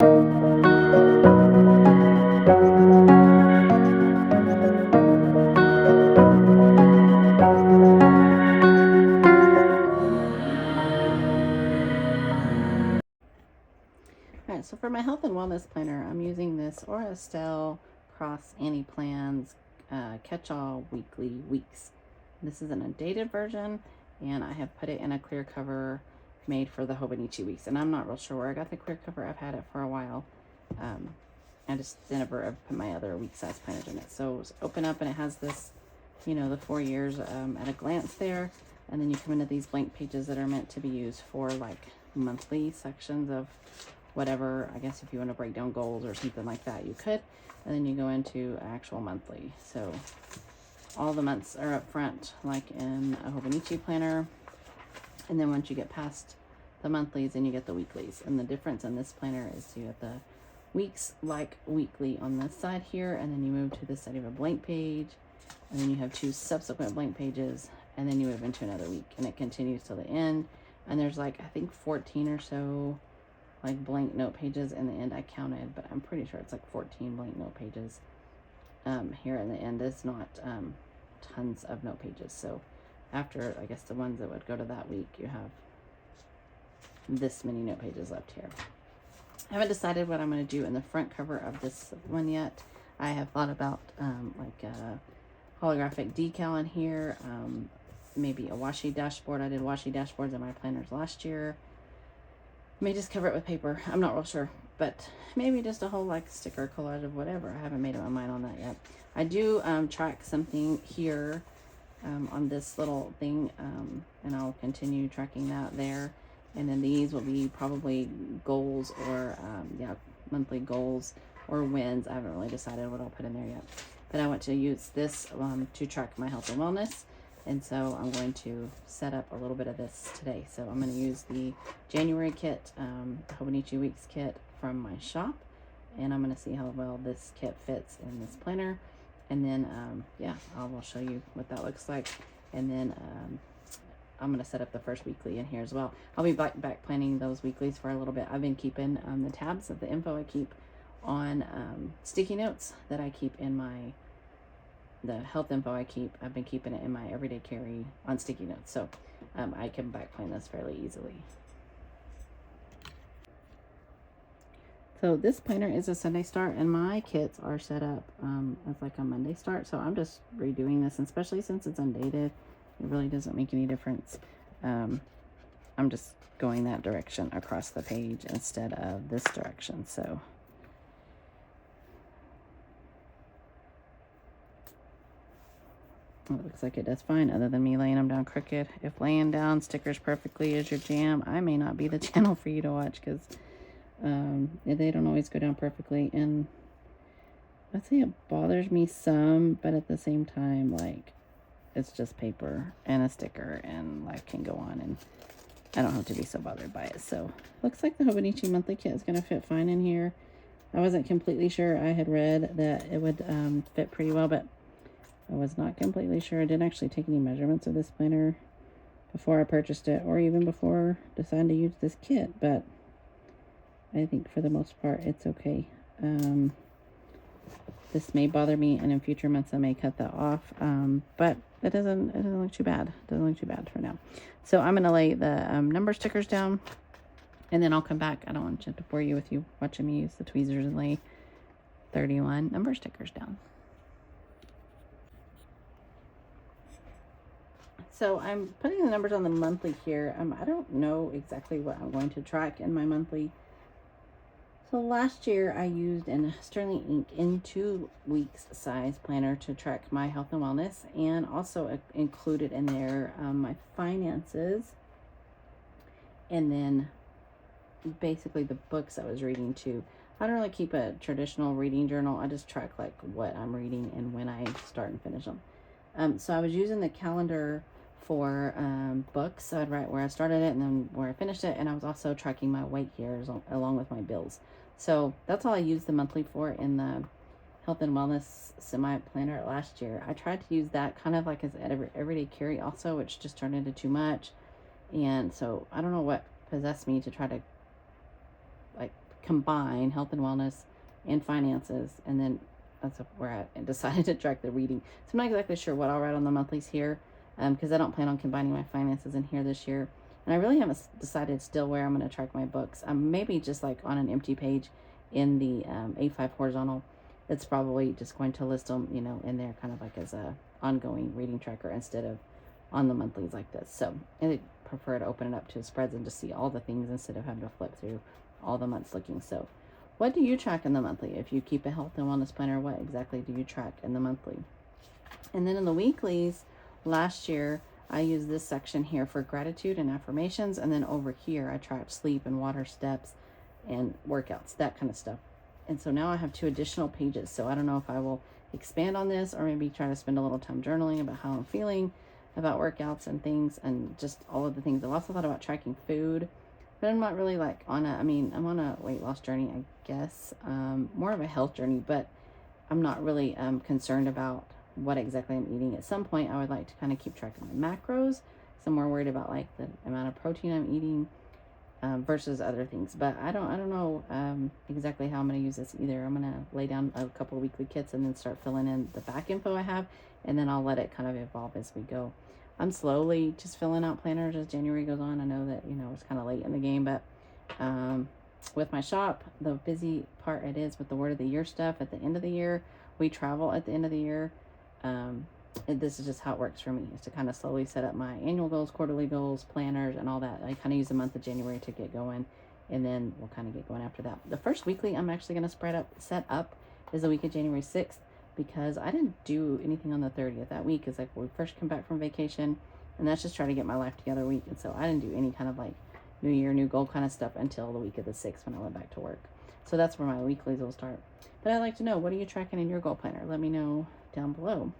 Alright, so for my health and wellness planner, I'm using this AuraEstelle Cross Annie Plans Catch-All Weekly Weeks. This is an undated version, and I have put it in a clear cover made for the Hobonichi weeks. And I'm not real sure where I got the clear cover. I've had it for a while. I just never put my other week size planners in it. So open up, and it has this, you know, the 4 years at a glance there. And then you come into these blank pages that are meant to be used for like monthly sections of whatever. I guess if you want to break down goals or something like that, you could. And then you go into actual monthly. So all the months are up front, like in a Hobonichi planner. And then once you get past the monthlies, then you get the weeklies. And the difference in this planner is you get the weeks like weekly on this side here, and then you move to this side of a blank page, and then you have 2 subsequent blank pages, and then you move into another week, and it continues till the end. And there's like, I think 14 or so like blank note pages in the end. I counted, but I'm pretty sure it's like 14 blank note pages here in the end. It's not tons of note pages. So after, I guess, the ones that would go to that week, you have this many note pages left here. I haven't decided what I'm going to do in the front cover of this one yet. I have thought about like a holographic decal in here, maybe a washi dashboard. I did washi dashboards in my planners last year. May just cover it with paper. I'm not real sure, but maybe just a whole like sticker collage of whatever. I haven't made up my mind on that yet. I do track something here on this little thing, and I'll continue tracking that there. And then these will be probably goals or yeah, monthly goals or wins. I haven't really decided what I'll put in there yet, but I want to use this to track my health and wellness. And so I'm going to set up a little bit of this today. So I'm going to use the January kit, Hobonichi Weeks kit from my shop. And I'm going to see how well this kit fits in this planner. And then, yeah, I will show you what that looks like. And then I'm going to set up the first weekly in here as well. I'll be back planning those weeklies for a little bit. I've been keeping the tabs of the info I keep on sticky notes that I keep in the health info I've been keeping it in my everyday carry on sticky notes. So I can back plan this fairly easily. So this planner is a Sunday start, and my kits are set up as like a Monday start. So I'm just redoing this, and especially since it's undated, it really doesn't make any difference. I'm just going that direction across the page instead of this direction. So it looks like it does fine, other than me laying them down crooked. If laying down stickers perfectly is your jam, I may not be the channel for you to watch, because they don't always go down perfectly. And I'd say it bothers me some, but at the same time, like, it's just paper and a sticker, and life can go on, and I don't have to be so bothered by it. So looks like the Hobonichi monthly kit is going to fit fine in here. I wasn't completely sure. I had read that it would fit pretty well, but I was not completely sure. I didn't actually take any measurements of this planner before I purchased it, or even before deciding to use this kit, but I think for the most part it's okay. This may bother me, and in future months I may cut that off, but it doesn't look too bad. It doesn't look too bad for now. So I'm going to lay the number stickers down, and then I'll come back. I don't want to bore you with you watching me use the tweezers and lay 31 number stickers down. So I'm putting the numbers on the monthly here. I don't know exactly what I'm going to track in my monthly. So last year I used a Sterling Ink in 2 weeks size planner to track my health and wellness, and also included in there my finances, and then basically the books I was reading too. I don't really keep a traditional reading journal. I just track like what I'm reading and when I start and finish them. So I was using the calendar for books. So I'd write where I started it and then where I finished it, and I was also tracking my weight here along with my bills. So that's all I used the monthly for in the health and wellness semi planner last year. I tried to use that kind of like as everyday carry also, which just turned into too much. And so I don't know what possessed me to try to like combine health and wellness and finances, and then that's where I decided to track the reading. So I'm not exactly sure what I'll write on the monthlies here, because I don't plan on combining my finances in here this year. And I really haven't decided still where I'm going to track my books. Maybe just like on an empty page in the A5 horizontal. It's probably just going to list them, you know, in there kind of like as a ongoing reading tracker instead of on the monthlies like this. So I prefer to open it up to spreads and just see all the things instead of having to flip through all the months looking. So what do you track in the monthly? If you keep a health and wellness planner, what exactly do you track in the monthly? And then in the weeklies, last year, I used this section here for gratitude and affirmations. And then over here, I tracked sleep and water steps and workouts, that kind of stuff. And so now I have 2 additional pages. So I don't know if I will expand on this or maybe try to spend a little time journaling about how I'm feeling about workouts and things and just all of the things. I've also thought about tracking food, but I'm not really like on a, I mean, I'm on a weight loss journey, I guess, more of a health journey, but I'm not really concerned about what exactly I'm eating. At some point, I would like to kind of keep track of my macros. So I'm more worried about like the amount of protein I'm eating versus other things. But I don't know exactly how I'm going to use this either. I'm going to lay down a couple of weekly kits and then start filling in the back info I have, and then I'll let it kind of evolve as we go. I'm slowly just filling out planners as January goes on. I know that, you know, it's kind of late in the game, but with my shop, the busy part it is with the word of the year stuff at the end of the year. We travel at the end of the year. This is just how it works for me, is to kind of slowly set up my annual goals, quarterly goals, planners, and all that. I kind of use the month of January to get going, and then we'll kind of get going after that. The first weekly I'm actually going to set up is the week of January 6th, because I didn't do anything on the 30th. That week is like when we first come back from vacation, and that's just trying to get my life together week. And so I didn't do any kind of like new year, new goal kind of stuff until the week of the 6th when I went back to work. So that's where my weeklies will start. But I'd like to know, what are you tracking in your goal planner? Let me know down below.